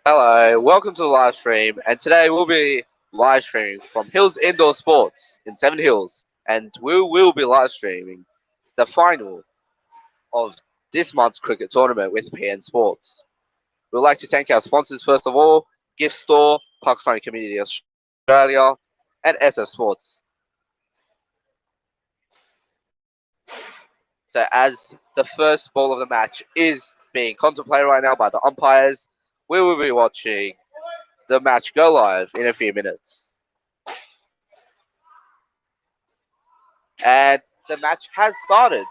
Hello, welcome to the live stream, and today we'll be live streaming from Hills Indoor Sports in Seven Hills, and we will be live streaming the final of this month's cricket tournament with PN Sports. We'd like to thank our sponsors first of all, Gift Store, Pakistani Community Australia, and SF Sports. So as the first ball of the match is being contemplated right now by the umpires, we will be watching the match go live in a few minutes. And the match has started.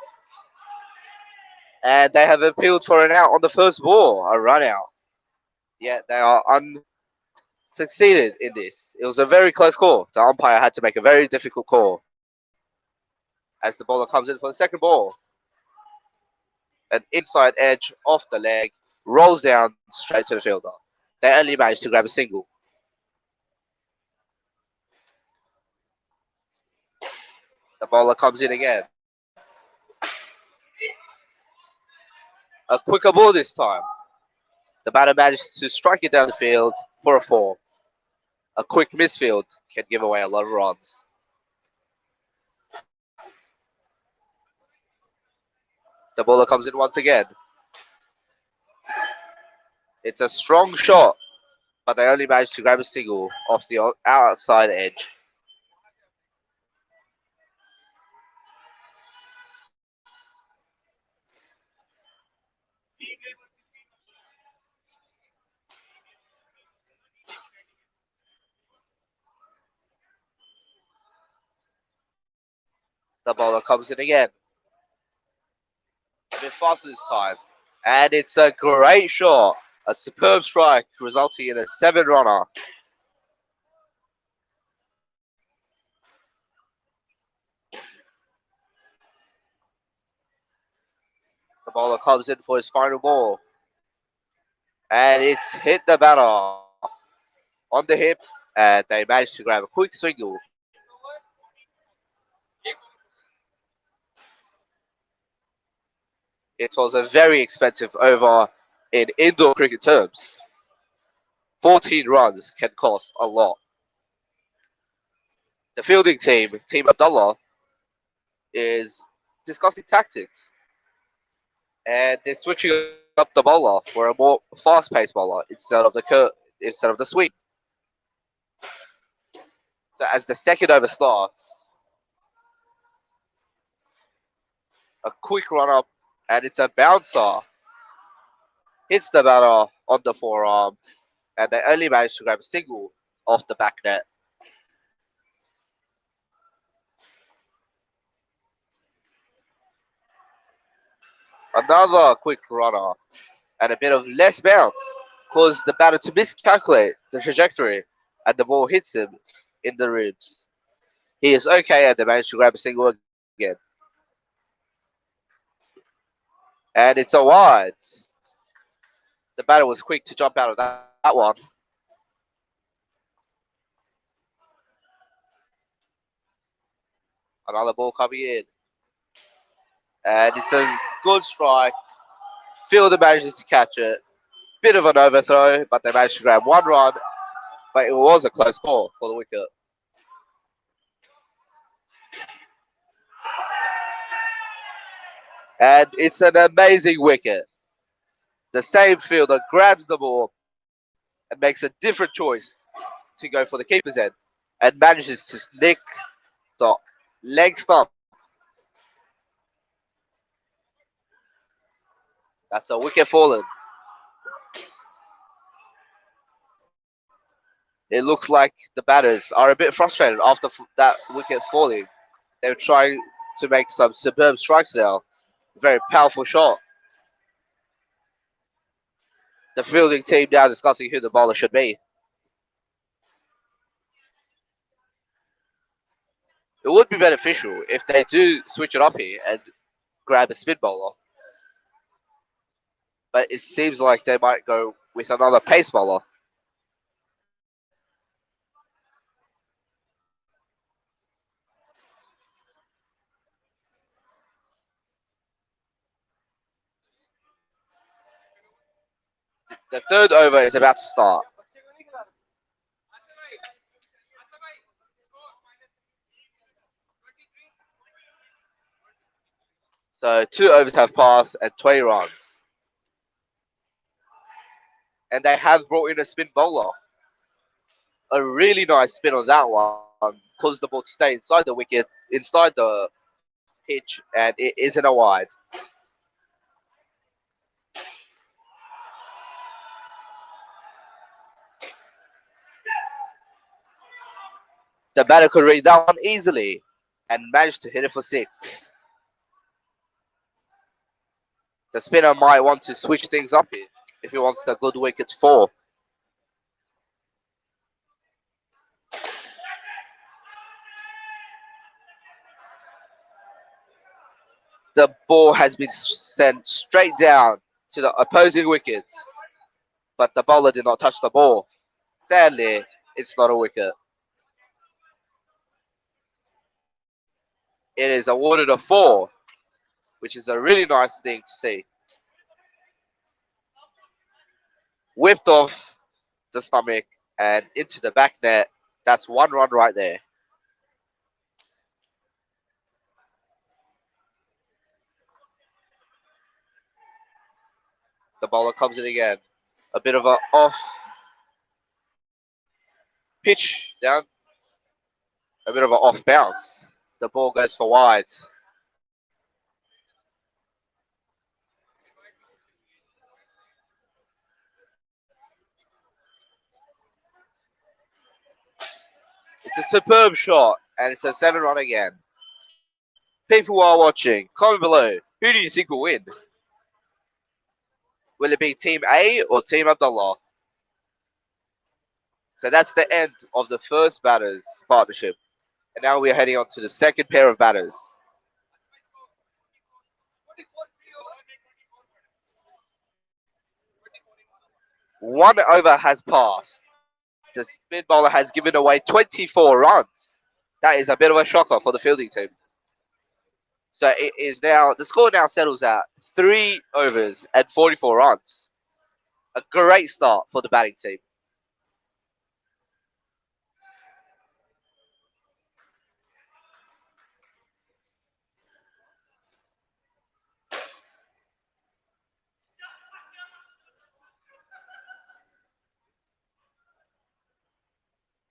And they have appealed for an out on the first ball, a run out. Yet they are unsucceeded in this. It was a very close call. The umpire had to make a very difficult call. As the bowler comes in for the second ball, an inside edge off the leg, rolls down straight to the fielder. They only managed to grab a single. The bowler comes in again. A quicker ball this time. The batter managed to strike it down the field for a four. A quick misfield can give away a lot of runs. The bowler comes in once again. It's a strong shot, but they only managed to grab a single off the outside edge. The bowler comes in again. A bit faster this time. And it's a great shot. A superb strike resulting in a 7 runner. The bowler comes in for his final ball. And it's hit the batter on the hip. And they managed to grab a quick single. It was a very expensive over in indoor cricket terms. 14 runs can cost a lot. The fielding team, Team Abdullah, is discussing tactics. And they're switching up the bowler for a more fast-paced bowler instead of the swing. So as the second over starts, a quick run up, and it's a bouncer. Hits the batter on the forearm, and they only managed to grab a single off the back net. Another quick runner and a bit of less bounce caused the batter to miscalculate the trajectory, and the ball hits him in the ribs. He is okay, and they managed to grab a single again. And it's a wide. The batter was quick to jump out of that one. Another ball coming in. And it's a good strike. Fielder manages to catch it. Bit of an overthrow, but they managed to grab 1 run. But it was a close call for the wicket. And it's an amazing wicket. The same fielder grabs the ball and makes a different choice to go for the keeper's end and manages to nick the leg stump. That's a wicket fallen. It looks like the batters are a bit frustrated after that wicket falling. They were trying to make some superb strikes now. Very powerful shot. The fielding team now discussing who the bowler should be. It would be beneficial if they do switch it up here and grab a spin bowler. But it seems like they might go with another pace bowler. The third over is about to start. So 2 overs have passed and 20 runs. And they have brought in a spin bowler. A really nice spin on that one. Caused the ball to stay inside the wicket, inside the pitch, and it isn't a wide. The batter could read that one easily and managed to hit it for six. The spinner might want to switch things up here if he wants a good wicket for. The ball has been sent straight down to the opposing wickets, but the bowler did not touch the ball. Sadly, it's not a wicket. It is awarded a four, which is a really nice thing to see. Whipped off the stomach and into the back net. That's 1 run right there. The bowler comes in again. A bit of a off pitch down, a bit of an off bounce. The ball goes for wide. It's a superb shot, and it's a 7 run again. People who are watching, comment below. Who do you think will win? Will it be Team A or Team Abdullah? So that's the end of the first batters partnership. And now we're heading on to the second pair of batters. 1 over has passed. The spin bowler has given away 24 runs. That is a bit of a shocker for the fielding team. So it is now, the score now settles at 3 overs and 44 runs. A great start for the batting team.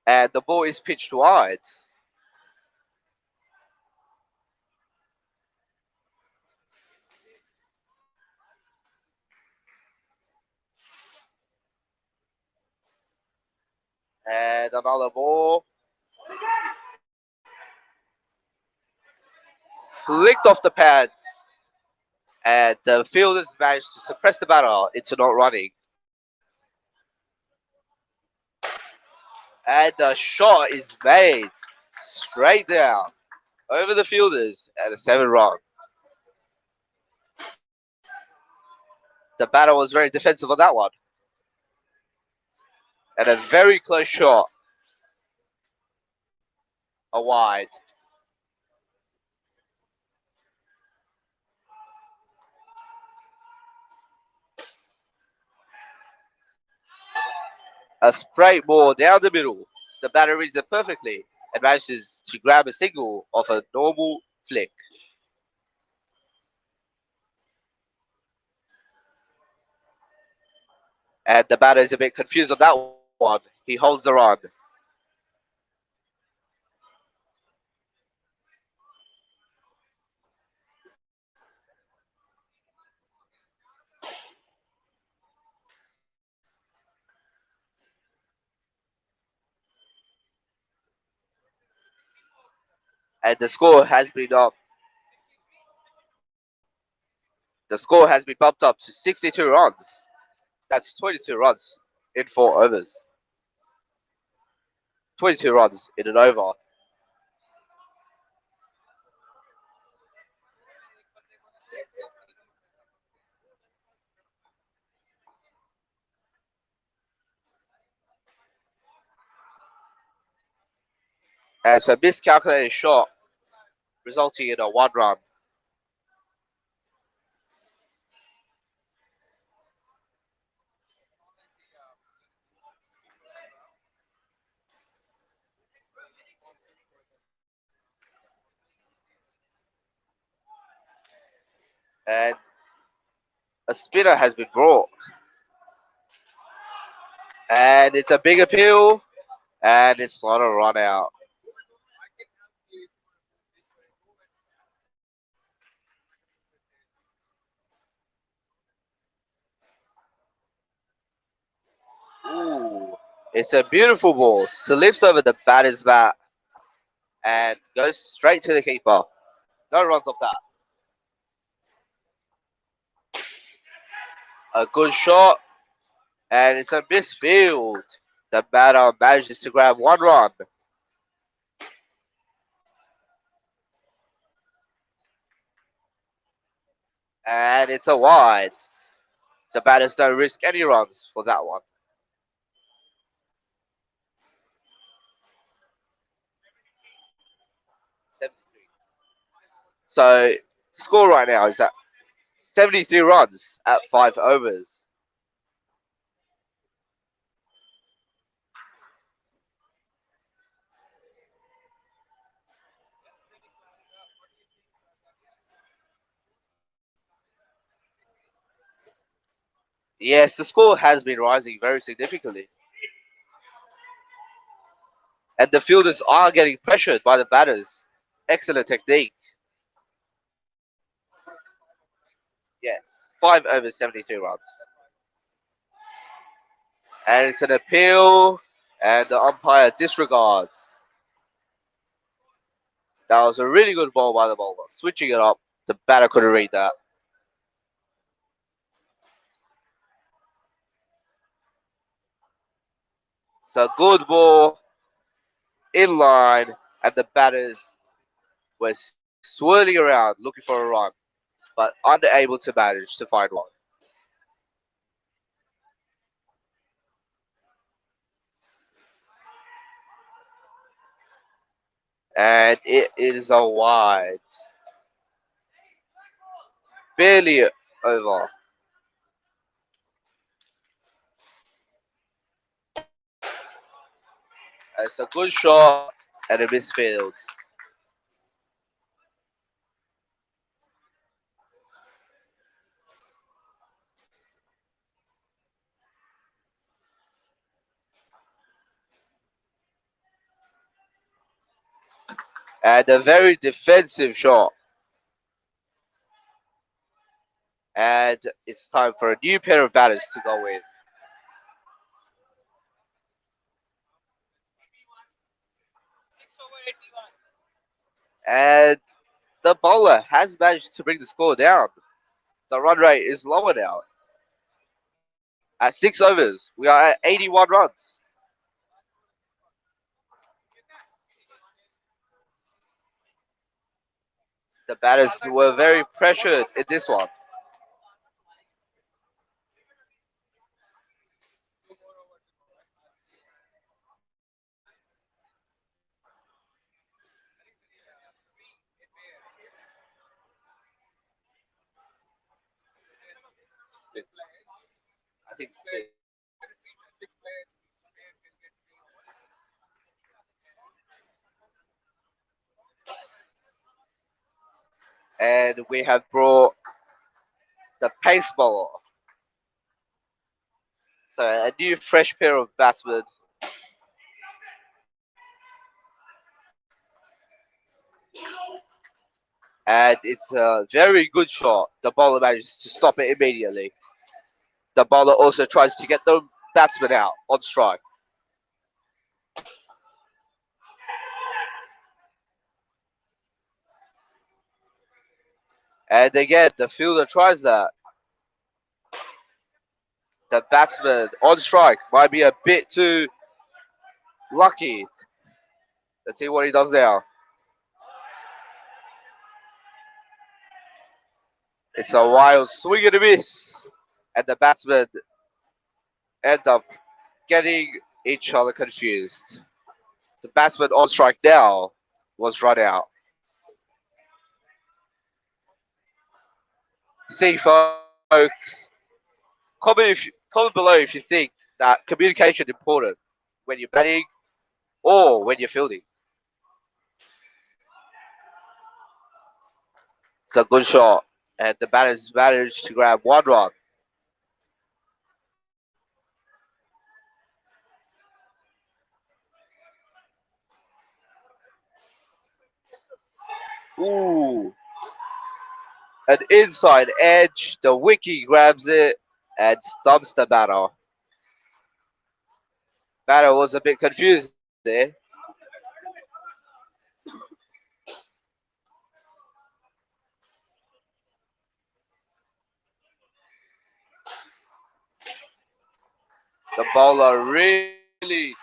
And the ball is pitched wide. And another ball. Flicked off the pads. And the fielders managed to suppress the batter into not running. And the shot is made straight down over the fielders at a 7 run. The batter was very defensive on that one. And a very close shot. A wide. A straight ball down the middle. The batter reads it perfectly and manages to grab a single off a normal flick. And the batter is a bit confused on that one. He holds the run. And the score has been up. The score has been bumped up to 62 runs. That's 22 runs in 4 overs. 22 runs in an over. And it's a miscalculated shot, resulting in a 1 run. And a spinner has been brought. And it's a big appeal. And it's not a run out. Ooh. It's a beautiful ball. Slips over the batter's bat and goes straight to the keeper. No runs off that. A good shot. And it's a misfield. The batter manages to grab one run. And it's a wide. The batters don't risk any runs for that one. So, score right now is at 73 runs at 5 overs. Yes, the score has been rising very significantly. And the fielders are getting pressured by the batters. Excellent technique. Yes, 5 overs, 73 runs. And it's an appeal, and the umpire disregards. That was a really good ball by the bowler. Switching it up, the batter couldn't read that. The good ball in line, and the batters were swirling around looking for a run, but unable to manage to find one. And it is a wide. Barely over. It's a good shot and a misfield. And a very defensive shot. And it's time for a new pair of batters to go in. And the bowler has managed to bring the score down. The run rate is lower now. At 6 overs, we are at 81 runs. The batters were very pressured in this one. I think six. And we have brought the pace bowler. So a new fresh pair of batsmen. And it's a very good shot. The bowler manages to stop it immediately. The bowler also tries to get the batsman out on strike. And again, the fielder tries that. The batsman on strike might be a bit too lucky. Let's see what he does now. It's a wild swing and a miss. And the batsmen end up getting each other confused. The batsman on strike now was run out. See, folks, comment below if you think that communication is important when you're batting or when you're fielding. It's a good shot. and the batters managed to grab one run. Ooh, an inside edge. The wiki grabs it and stumps the batter. Batter was a bit confused there. The bowler really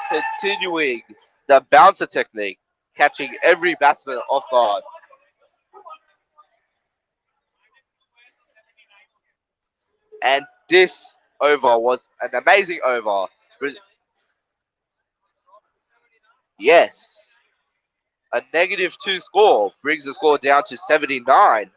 continuing the bouncer technique, catching every batsman off guard. And this over was an amazing over. Yes, a -2 score brings the score down to 79.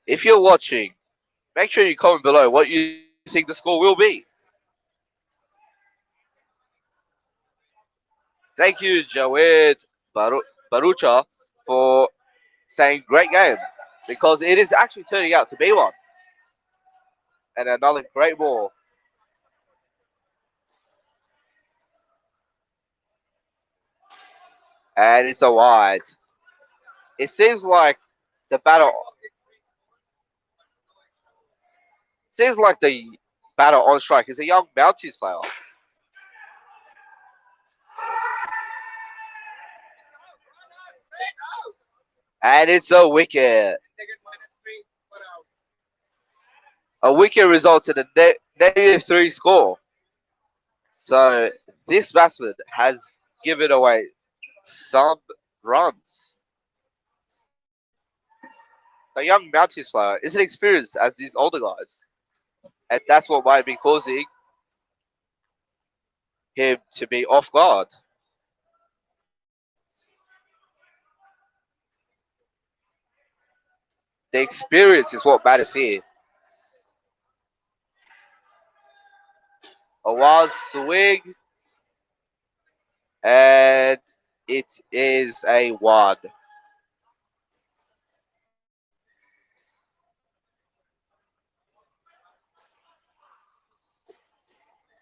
If you're watching, make sure you comment below what you think the score will be. Thank you, Jawed Barucha, for saying great game because it is actually turning out to be one. And another great ball. And it's a wide. It seems like the batter on strike is a young Mounties player. And it's a wicket. A wicket results in a -3 score. So this batsman has given away some runs. The young Mounties player isn't experienced as these older guys, and that's what might be causing him to be off guard. The experience is what matters here. A wild swing, and it is a one.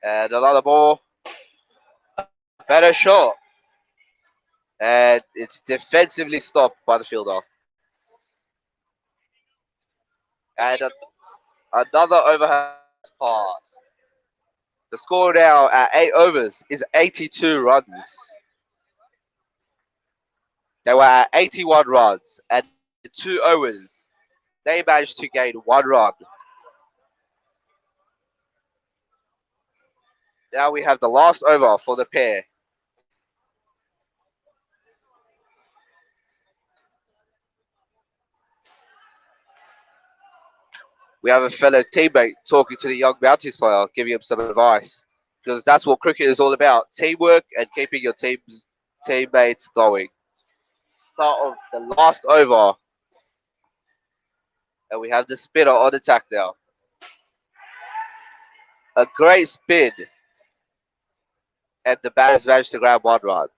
And another ball, a better shot, and it's defensively stopped by the fielder. And another overhand pass. The score now at 8 overs is 82 runs. They were at 81 runs, and in 2 overs, they managed to gain one run. Now we have the last over for the pair. We have a fellow teammate talking to the young Mounties player, giving him some advice. Because that's what cricket is all about, teamwork and keeping your teammates going. Start of the last over, and we have the spinner on attack now. A great spin, and the batters managed to grab one run.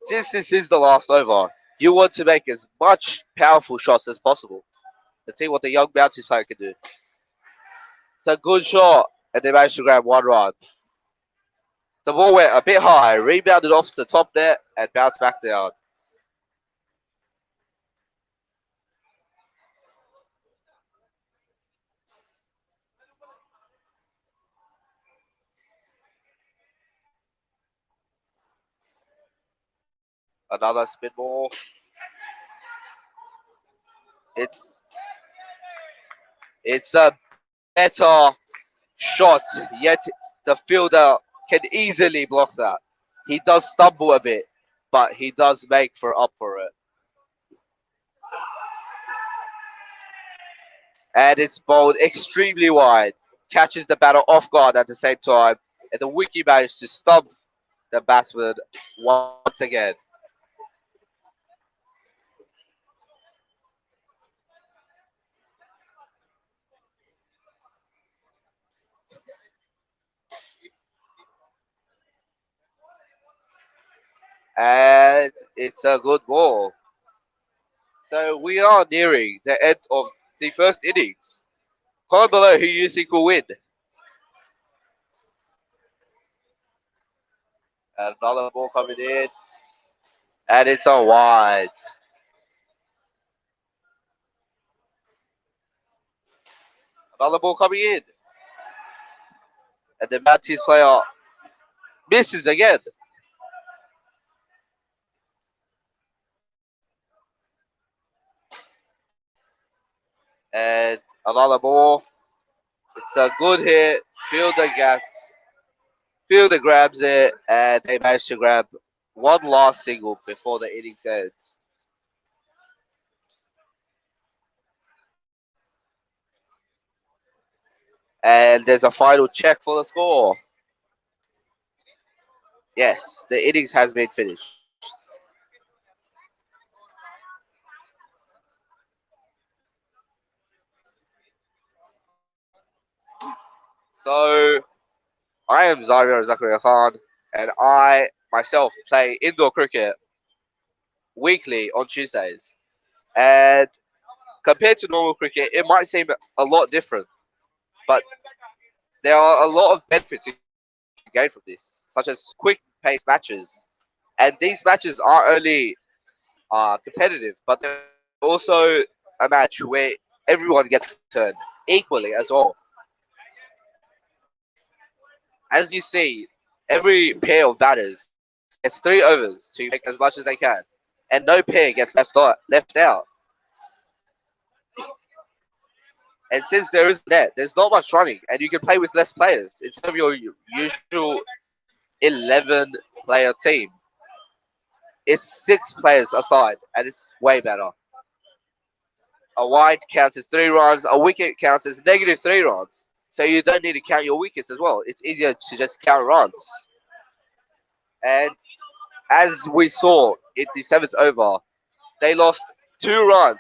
Since this is the last over, you want to make as much powerful shots as possible. Let's see what the young Mounties player can do. It's a good shot, and they managed to grab one run. The ball went a bit high, rebounded off the top net, and bounced back down. Another spin ball. It's it's a better shot, yet the fielder can easily block that. He does stumble a bit, but he does make up for it. And it's bowled extremely wide, catches the batter off guard at the same time, and the wiki managed to stump the batsman once again. It's a good ball. So we are nearing the end of the first innings. Comment below who you think will win. Another ball coming in, and it's a wide. Another ball coming in, and the Maltese player misses again. And another ball. It's a good hit. Fielder gets, Fielder grabs it, and they manage to grab one last single before the innings ends. And there's a final check for the score. Yes, the innings has been finished. So I am Zaria Zakaria Khan, and I myself play indoor cricket weekly on Tuesdays. And compared to normal cricket, it might seem a lot different, but there are a lot of benefits you can gain from this, such as quick paced matches. And these matches are only competitive, but they're also a match where everyone gets a turn equally as well. As you see, every pair of batters gets 3 overs to make as much as they can, and no pair gets left out. And since there is a net, there's not much running, and you can play with less players instead of your usual 11-player team. It's 6 players aside, and it's way better. A wide counts as 3 runs, a wicket counts as -3 runs. So you don't need to count your wickets as well. It's easier to just count runs. And as we saw in the seventh over, they lost 2 runs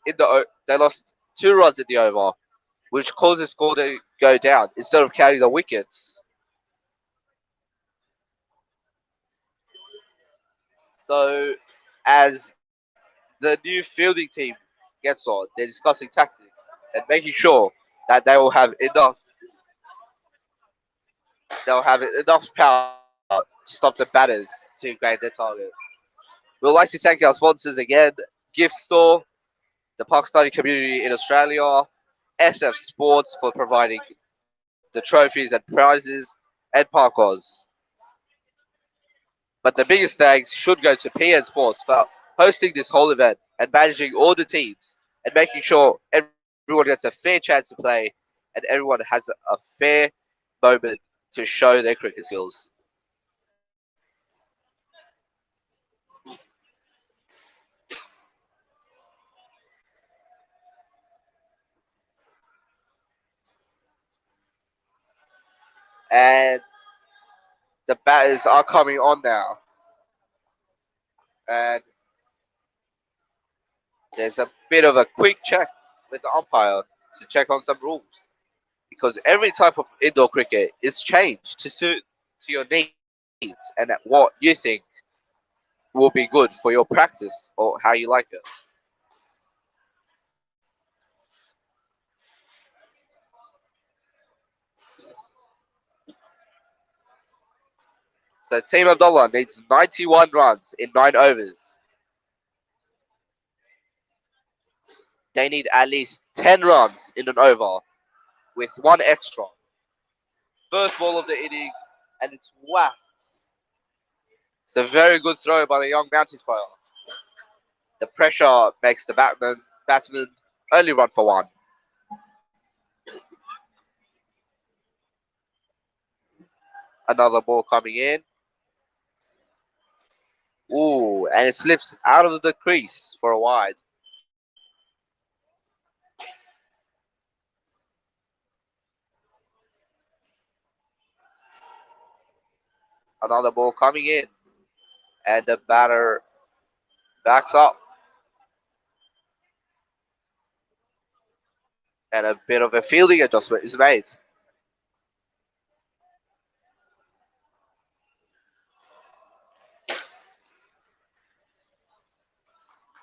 they lost 2 runs in the over, which caused the score to go down instead of counting the wickets. So as the new fielding team gets on, they're discussing tactics and making sure that they'll have enough power to stop the batters to gain their target. We'd like to thank our sponsors again, Gift Store, the Pakistani community in Australia, SF Sports for providing the trophies and prizes, and Parkos. But the biggest thanks should go to PN Sports for hosting this whole event and managing all the teams and making sure everyone gets a fair chance to play and everyone has a fair moment to show their cricket skills. And the batters are coming on now. And there's a bit of a quick check with the umpire to check on some rules. Because every type of indoor cricket is changed to suit to your needs and what you think will be good for your practice or how you like it. So Team Abdullah needs 91 runs in 9 overs. They need at least 10 runs in an over with one extra. First ball of the innings, and it's whacked. It's a very good throw by the young Mounties player. The pressure makes the batsman only run for one. Another ball coming in. Ooh, and it slips out of the crease for a wide. Another ball coming in, and the batter backs up, and a bit of a fielding adjustment is made.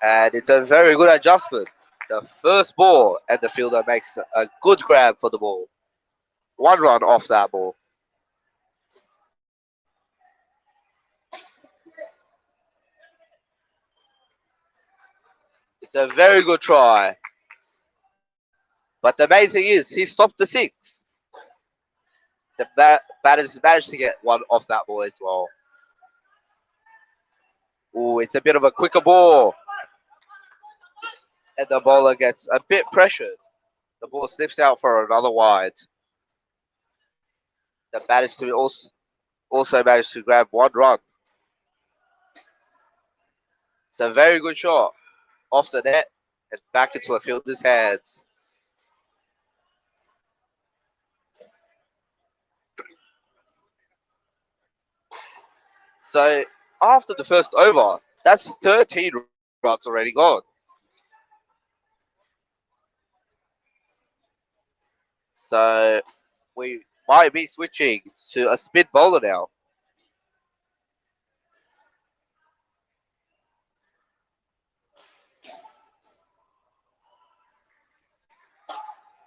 And it's a very good adjustment. The first ball, and the fielder makes a good grab for the ball. 1 run off that ball. It's a very good try. But the main thing is, he stopped the six. The batters managed to get one off that ball as well. Ooh, it's a bit of a quicker ball. And the bowler gets a bit pressured. The ball slips out for another wide. The batters to also managed to grab 1 run. It's a very good shot off the net and back into a fielder's hands. So after the first over, that's 13 runs already gone. So we might be switching to a spin bowler now.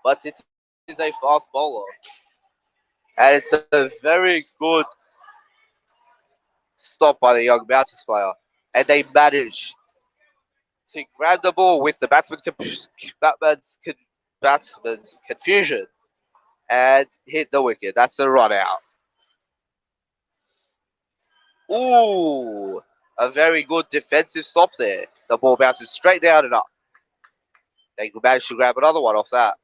But it is a fast bowler. And it's a very good stop by the young Mountains player. And they manage to grab the ball with the batsman's confusion and hit the wicket. That's a run out. Ooh, a very good defensive stop there. The ball bounces straight down and up. They managed to grab another one off that.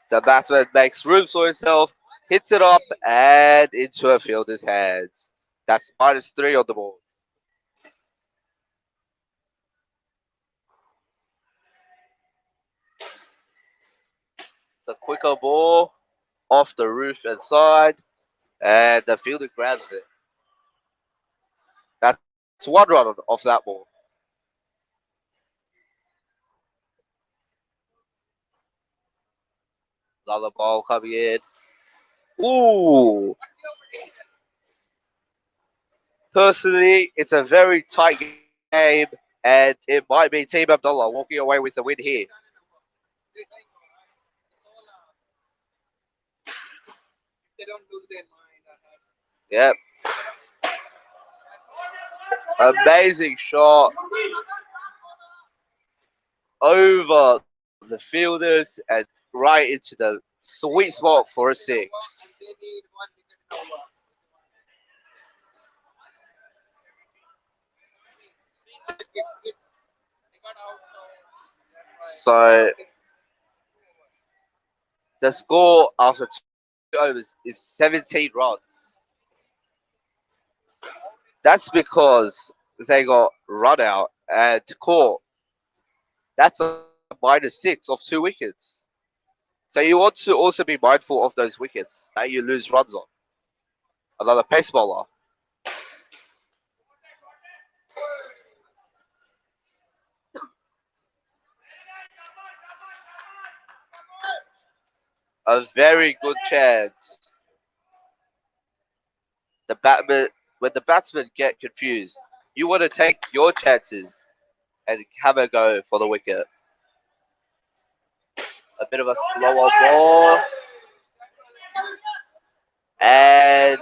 The batsman makes room for himself, hits it up and into a fielder's hands. That's -3 on the board. It's a quicker ball off the roof and side, and the fielder grabs it. That's 1 run off that ball. Another ball coming in. Ooh, personally, it's a very tight game, and it might be Team Abdullah walking away with the win here. Yep, amazing shot over the fielders and right into the sweet spot for a six. So the score after 2 overs is 17 runs. That's because they got run out and caught. That's a -6 of 2 wickets. So you want to also be mindful of those wickets that you lose runs on. Another pace bowler. A very good chance. The batman when the batsmen get confused, you want to take your chances and have a go for the wicket. A bit of a slower ball, and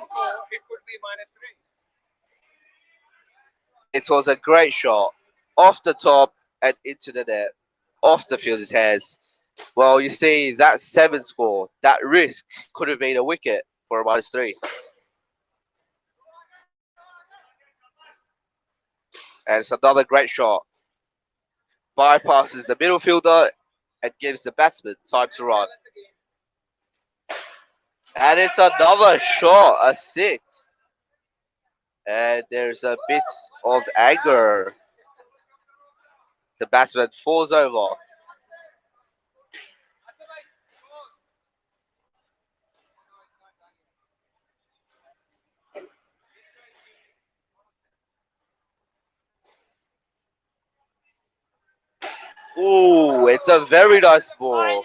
it was a great shot off the top and into the net, off the fielder's hands. Well, you see that 7 score, that risk could have been a wicket for a -3, and it's another great shot. Bypasses the middle fielder and gives the batsman time to run. And it's another shot, a six. And there's a bit of anger. The batsman falls over. Ooh, it's a very nice ball.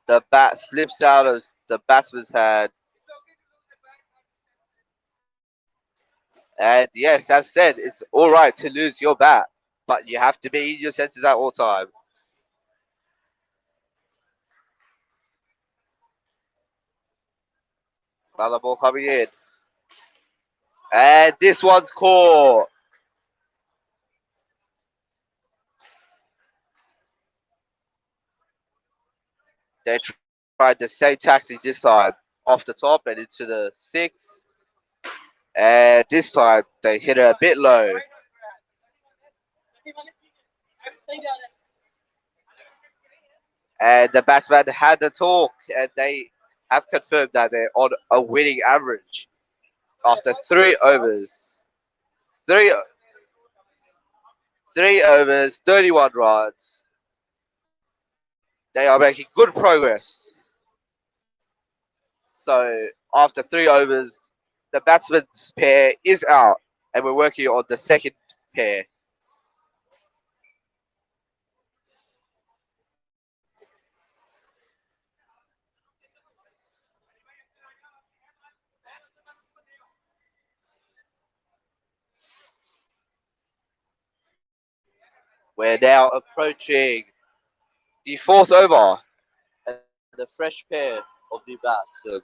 The bat slips out of the batsman's hand. And yes, as said, it's all right to lose your bat, but you have to be in your senses at all time. Another ball coming in. And this one's caught. They tried the same tactics this time. Off the top and into the six. And this time they hit it a bit low. And the batsman had the talk, and they have confirmed that they're on a winning average after 3 overs. Three 3 overs, 31 runs. They are making good progress. So after 3 overs, the batsman's pair is out, and we're working on the second pair. We're now approaching the fourth over, and the fresh pair of new bats.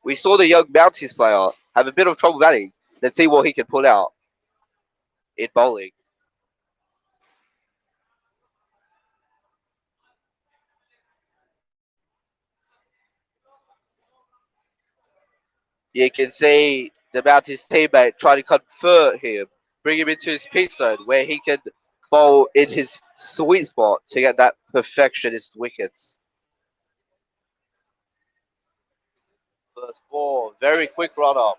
We saw the young Mounties player have a bit of trouble batting. Let's see what he can pull out in bowling. You can see the Mounties teammate trying to convert him, bring him into his peak zone where he can bowl in his sweet spot to get that perfectionist wickets. First ball, very quick run up.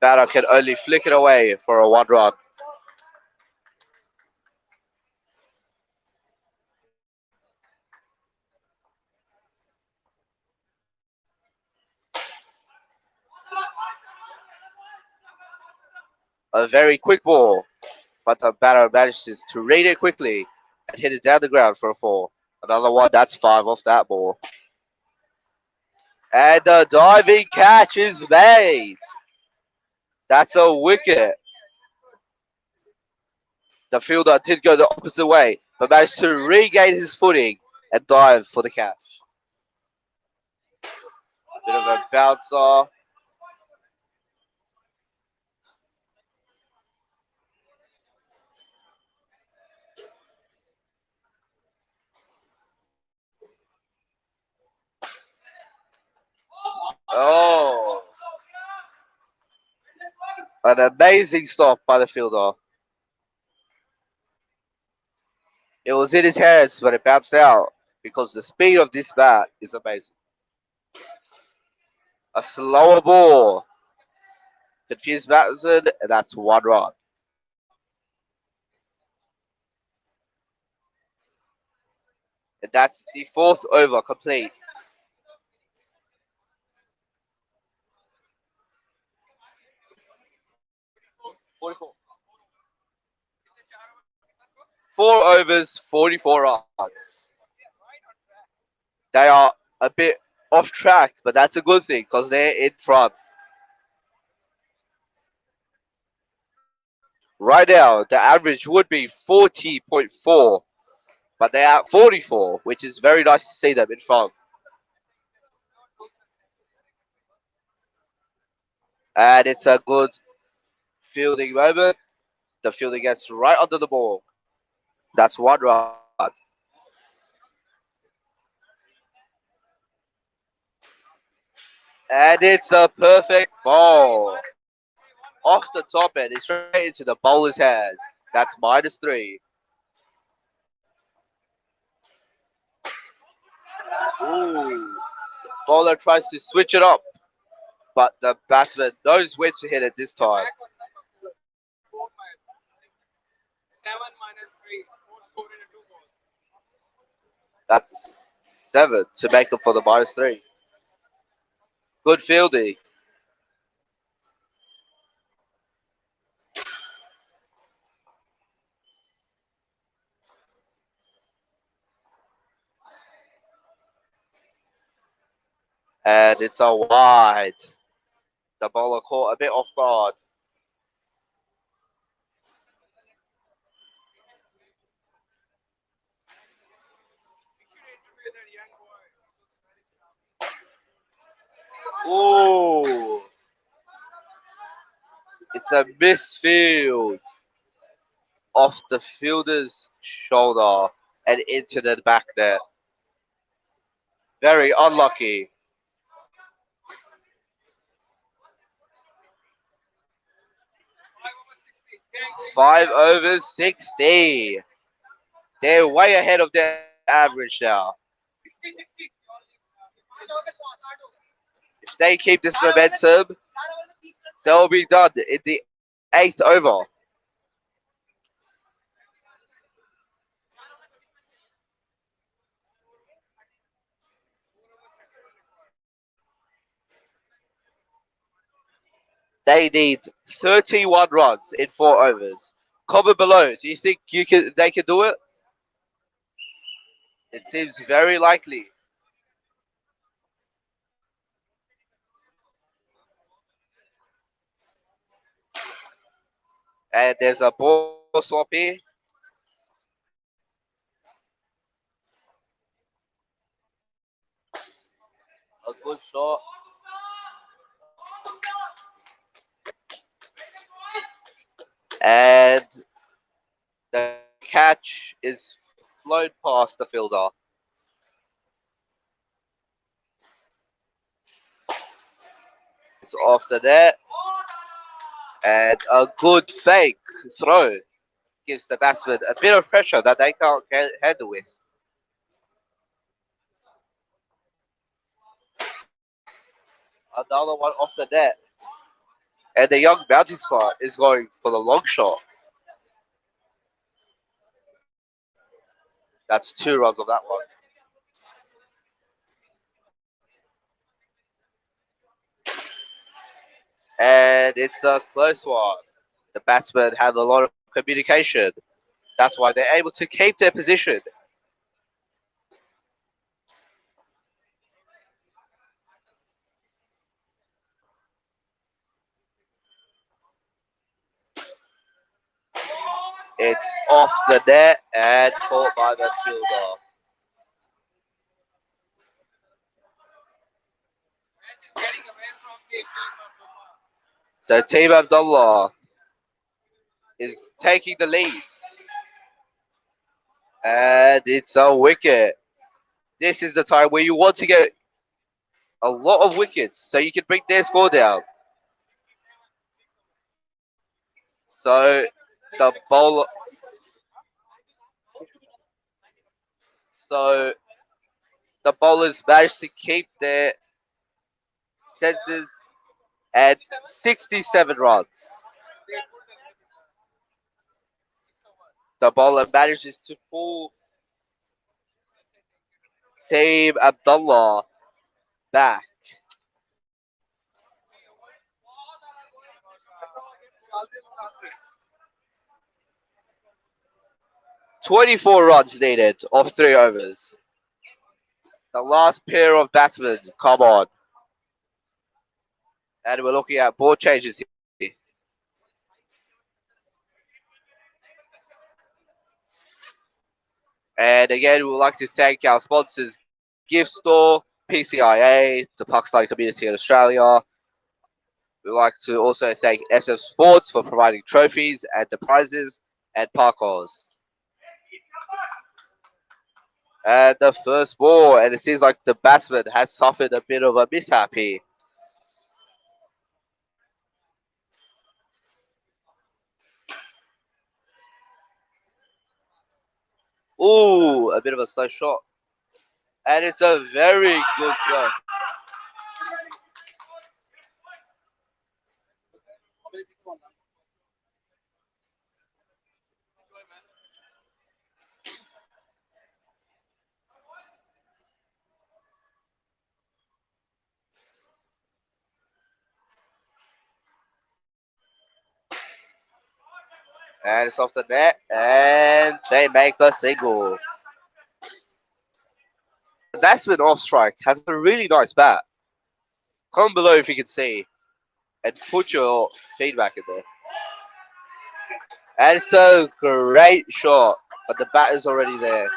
Batter can only flick it away for a 1 run. A very quick ball, but the batter manages to read it quickly and hit it down the ground for a 4. Another one, that's 5 off that ball. And the diving catch is made. That's a wicket. The fielder did go the opposite way, but managed to regain his footing and dive for the catch. Bit of a bouncer. Oh, an amazing stop by the fielder. It was in his hands, but it bounced out because the speed of this bat is amazing. A slower ball. Confused batsman, and that's 1 run. And that's the fourth over complete. Forty-four. 4 overs, 44 runs. They are a bit off track, but that's a good thing because they're in front. Right now, the average would be 40.4, but they're at 44, which is very nice to see them in front. And it's a good fielding moment. The fielder gets right under the ball. That's 1 run. And it's a perfect ball. Off the top end, it's straight into the bowler's hands. That's -3. Ooh. Bowler tries to switch it up, but the batsman knows where to hit it this time. That's 7 to make up for the -3. Good fielding. And it's a wide. The bowler caught a bit off guard. Ooh, it's a misfield off the fielder's shoulder and into the back net. Very unlucky. 5 overs 60. They're way ahead of their average now. If they keep this momentum, they'll be done in the eighth over. They need 31 runs in 4 overs. Comment below. Do you think they can do it? It seems very likely. And there's a ball swap here. A good shot. And the catch is flown past the fielder. It's off the net. And a good fake throw gives the batsman a bit of pressure that they can't handle with. Another one off the net. And the young bounty spot is going for the long shot. That's 2 runs of that one. And it's a close one. The batsmen have a lot of communication. That's why they're able to keep their position. It's off the net and caught by the fielder. So Team Abdullah is taking the lead. And it's a wicket. This is the time where you want to get a lot of wickets so you can bring their score down. So the bowler. So the bowlers managed to keep their senses at 67 runs. The bowler manages to pull Team Abdullah back. "24 runs needed off 3 overs. The last pair of batsmen come on. And we're looking at ball changes here. And again, we would like to thank our sponsors, Gift Store, PCIA, the Pakistani community in Australia. We'd like to also thank SF Sports for providing trophies and the prizes and parkours. And the first ball, and it seems like the batsman has suffered a bit of a mishap here. Ooh, a bit of a slow shot. And it's a very good throw. And it's off the net, and they make a single. The batsman off strike has a really nice bat. Comment below if you can see and put your feedback in there. And it's a great shot, but the bat is already there.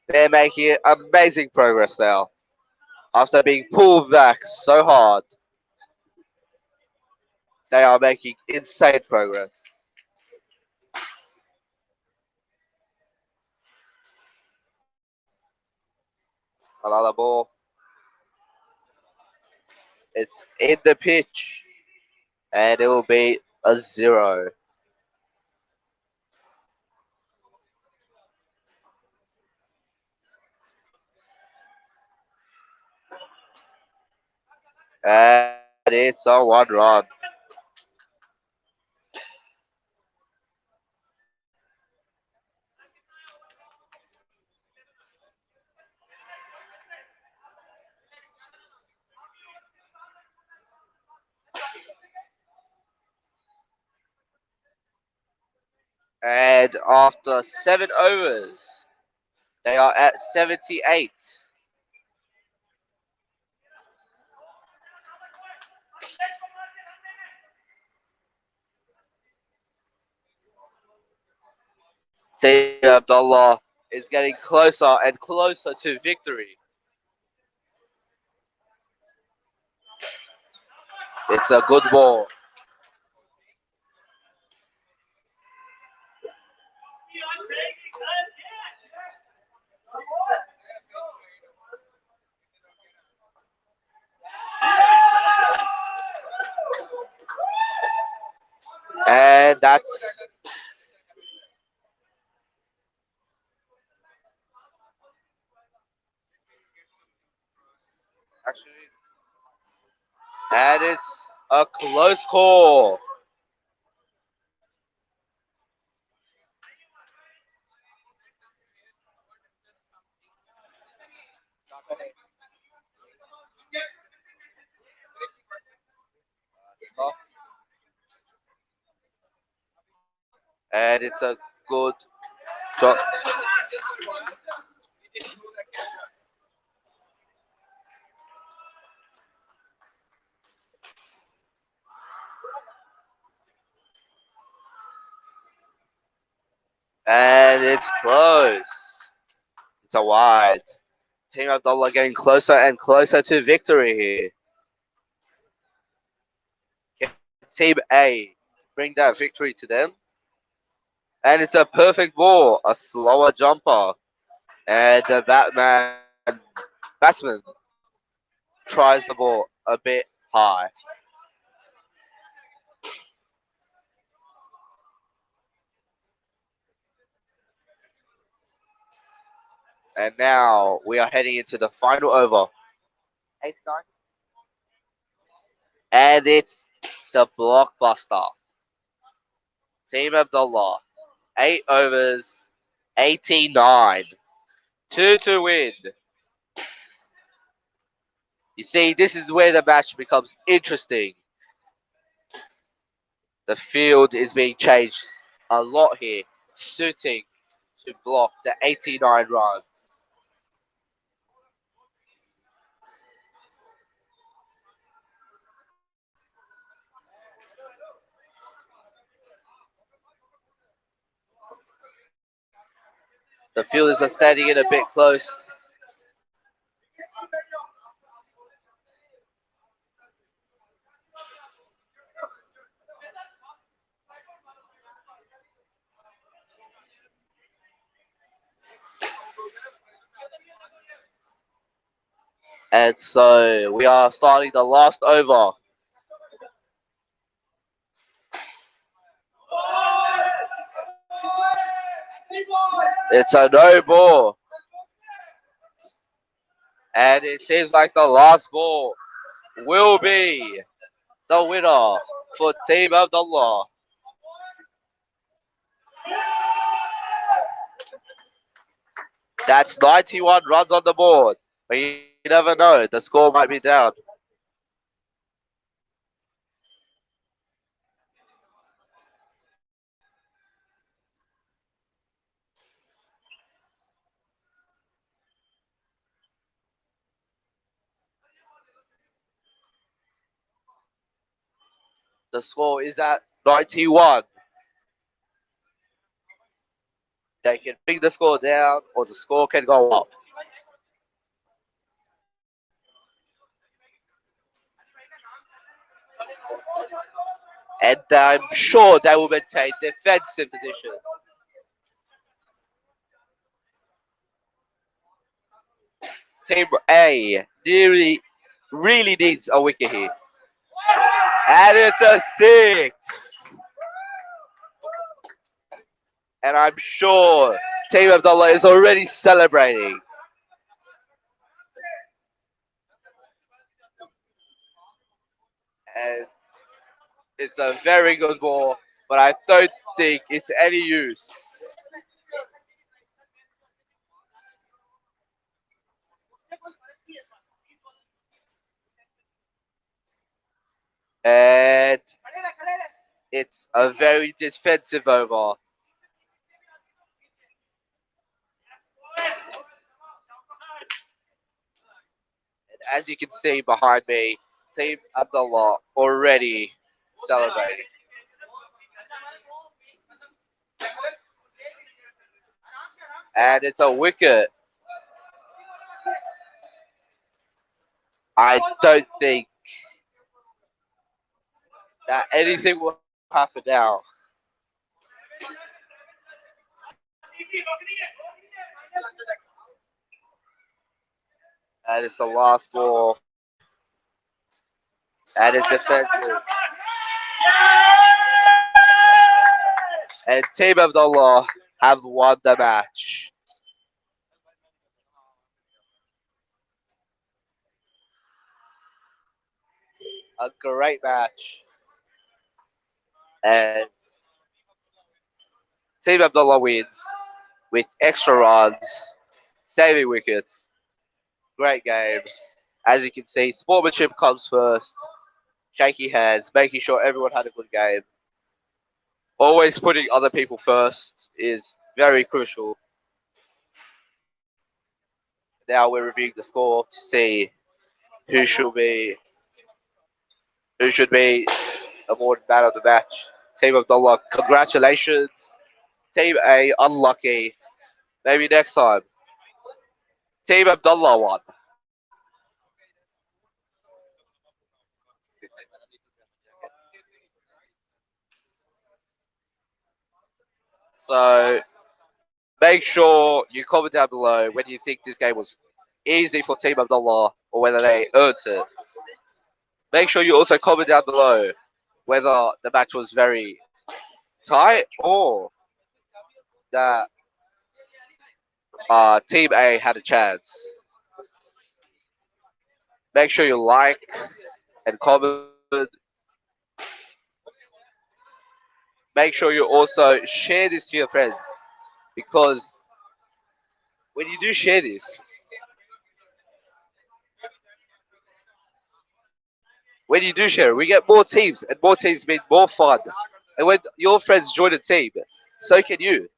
They're making amazing progress now. After being pulled back so hard, they are making insane progress. Another ball. It's in the pitch, and it will be a 0. And it's a 1 run. And after 7 overs, they are at 78. Team Abdullah is getting closer and closer to victory. It's a good ball. And that's actually, and it's a close call. And it's a good shot. And it's close. It's a wide. Team Abdullah getting closer and closer to victory here. Can Team A bring that victory to them? And it's a perfect ball, a slower jumper. And the batsman tries the ball a bit high. And now we are heading into the final over. And it's the blockbuster. Team Abdullah, 8 overs, 89. 2 to win. You see, this is where the match becomes interesting. The field is being changed a lot here, suiting to block the 89 runs. The fielders are standing in a bit close. And so we are starting the last over. It's a no ball. And it seems like the last ball will be the winner for Team Abdullah. That's 91 runs on the board. But you never know, the score might be down. The score is at 91. They can bring the score down or the score can go up. And I'm sure they will maintain defensive positions. Team A nearly really needs a wicket here. And it's a six. And I'm sure Team Abdullah is already celebrating. And it's a very good ball, but I don't think it's any use. And it's a very defensive over. And as you can see behind me, Team Abdullah already celebrating. And it's a wicket. I don't think that anything will happen now. And it's the last ball. And it's defensive. And Team Abdullah have won the match. A great match. And Team Abdullah wins with extra runs, saving wickets. Great game. As you can see, sportsmanship comes first. Shaky hands, making sure everyone had a good game. Always putting other people first is very crucial. Now we're reviewing the score to see who should be who should be awarded man of the match. Team Abdullah, congratulations. Team A, unlucky. Maybe next time. Team Abdullah won. So make sure you comment down below whether you think this game was easy for Team Abdullah or whether they earned it. Make sure you also comment down below whether the match was very tight or that Team A had a chance. Make sure you like and comment. Make sure you also share this to your friends because when you do share this, when you do share it, we get more teams and more teams mean more fun. And when your friends join a team, so can you.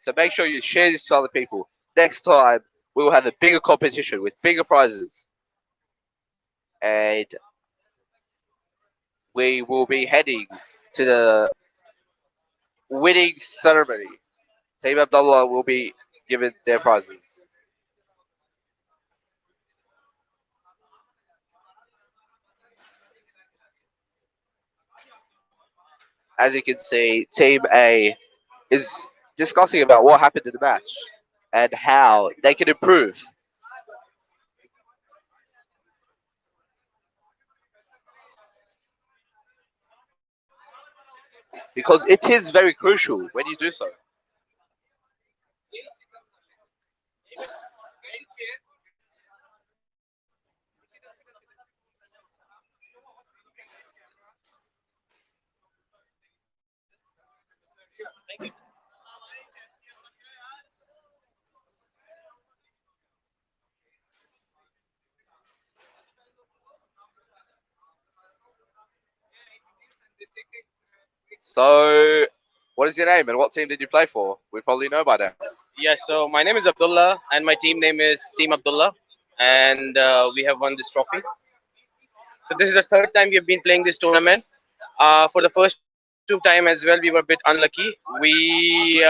So make sure you share this to other people. Next time, we will have a bigger competition with bigger prizes. And we will be heading to the winning ceremony. Team Abdullah will be given their prizes. As you can see, Team A is discussing about what happened in the match and how they can improve. Because it is very crucial when you do so. So, what is your name and what team did you play for? We probably know by now. Yes, so my name is Abdullah, and my team name is Team Abdullah, and we have won this trophy. So this is the third time we have been playing this tournament. For the first two time as well, we were a bit unlucky. We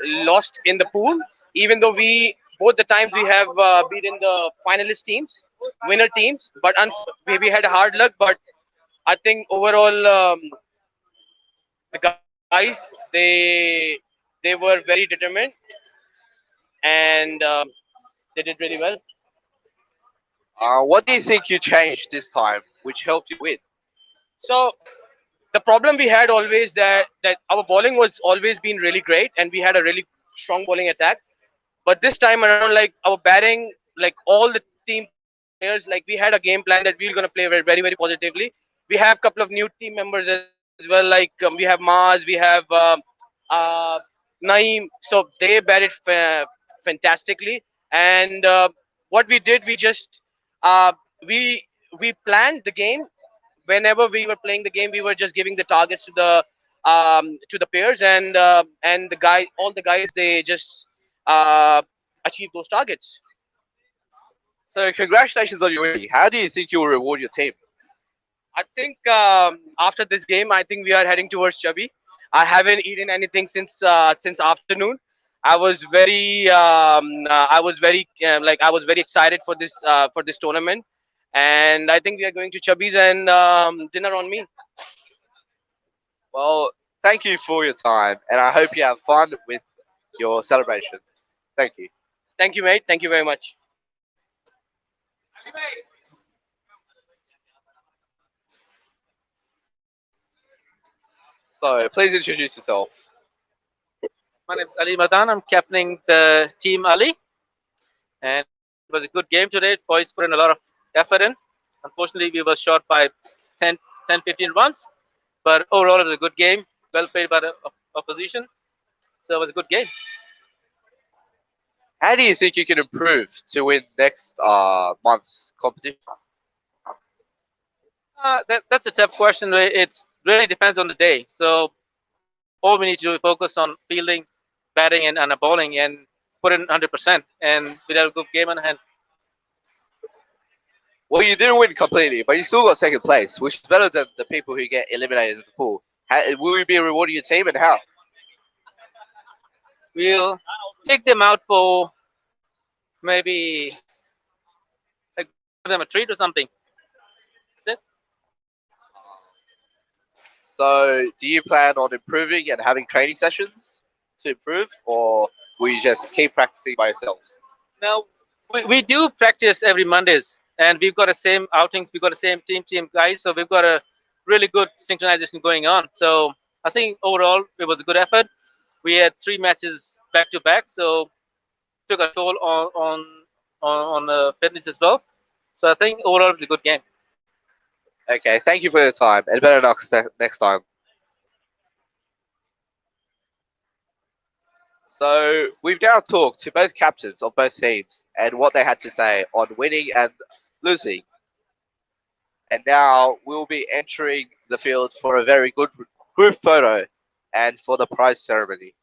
lost in the pool, even though we both the times we have beaten the finalist teams, winner teams. But we had hard luck. But I think overall, the guys they were very determined and they did really well. What do you think you changed this time, which helped you win? So the problem we had always that our bowling was always been really great and we had a really strong bowling attack. But this time around, like our batting, like all the team players, like we had a game plan that we are gonna play very very, very positively. We have a couple of new team members as well. Like we have Maz, we have uh, Naeem. So they batted fantastically. And what we did, we just uh, we we planned the game. Whenever we were playing the game, we were just giving the targets to the pairs, and the guy, all the guys, they just uh, achieve those targets. So, congratulations on your winning. How do you think you will reward your team? I think after this game, I think we are heading towards Chubby. I haven't eaten anything since afternoon. I was very like I was very excited for this tournament, and I think we are going to Chubby's and dinner on me. Well, thank you for your time, and I hope you have fun with your celebration. Thank you. Thank you, mate. Thank you very much. So, please introduce yourself. My name is Ali Madan. I'm captaining the team Ali, and it was a good game today. Boys put in a lot of effort in. Unfortunately, we were short by 10, 10 15 runs, but overall, it was a good game. Well played by the opposition. So it was a good game. How do you think you can improve to win next month's competition? That's a tough question. It really depends on the day. So all we need to do is focus on fielding, batting, and bowling, and put in 100%. And we have a good game on hand. Well, you didn't win completely, but you still got second place, which is better than the people who get eliminated in the pool. Will you be rewarding your team, and how? We'll take them out for maybe like give them a treat or something. That's it. So, do you plan on improving and having training sessions to improve, or will you just keep practicing by yourselves? Now we do practice every Mondays, and we've got the same outings. We've got the same team guys, so we've got a really good synchronization going on. So I think overall it was a good effort. We had three matches back to back, so took a toll on fitness as well. So I think overall it was a good game. Okay, thank you for your time, and better luck next time. So, we've now talked to both captains of both teams and what they had to say on winning and losing. And now we'll be entering the field for a very good group photo and for the prize ceremony.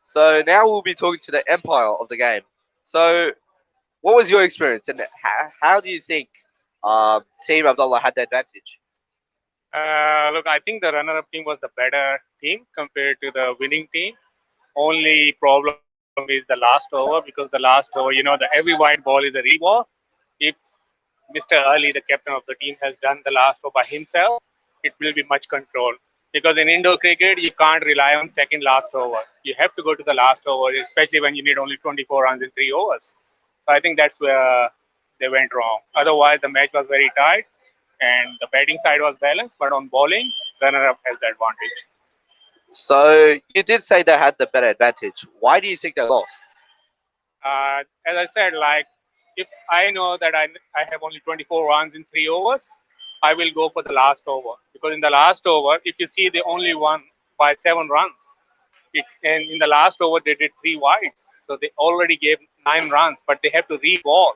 So now we'll be talking to the empire of the game. So, what was your experience, and how do you think Team Abdullah had the advantage? Look, I think the runner-up team was the better team compared to the winning team. Only problem is the last over because the last over, the every white ball is a re-ball. If Mr. Ali, the captain of the team, has done the last over by himself, it will be much control. Because in indoor cricket, you can't rely on second last over. You have to go to the last over, especially when you need only 24 runs in 3 overs. So I think that's where they went wrong. Otherwise, the match was very tight and the batting side was balanced, but on bowling, runner-up has the advantage. So you did say they had the better advantage. Why do you think they lost? As I said, like if I know that I have only 24 runs in 3 overs, I will go for the last over, because in the last over, if you see, they only won by 7 runs. And in the last over, they did 3 wides, so they already gave 9 runs, but they have to re-ball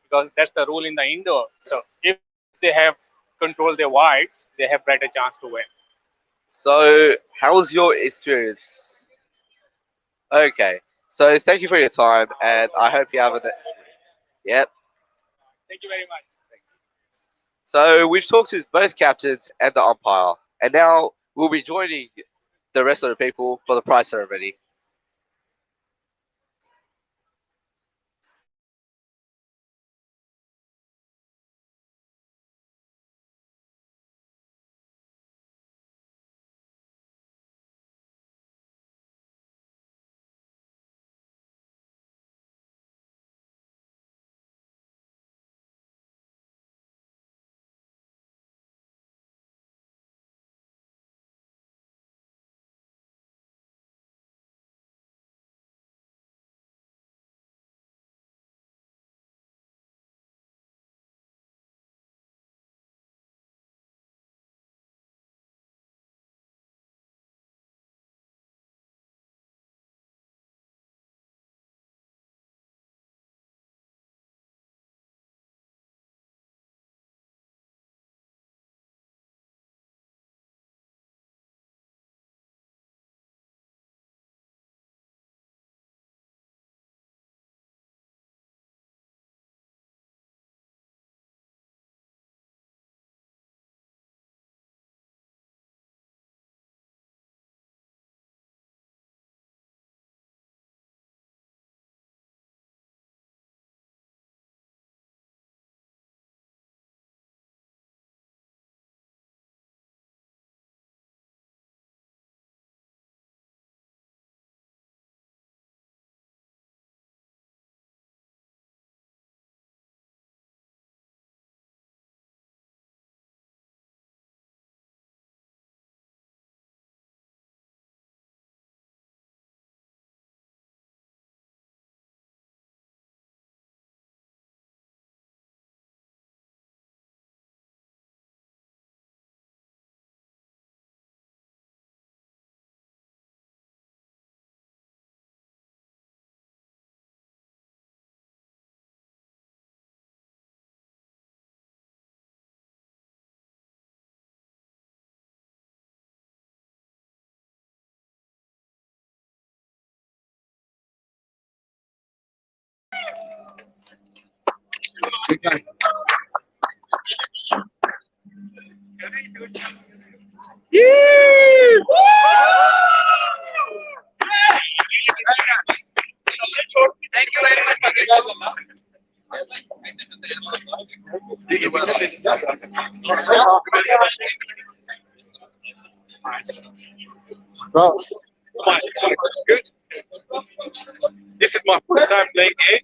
because that's the rule in the indoor. So if they have controlled their wides, they have better chance to win. So, how was your experience? Okay. So, thank you for your time, and I hope you have a. Yep. Thank you very much. So, we've talked to both captains and the umpire, and now we'll be joining the rest of the people for the prize ceremony. This is my first time playing game.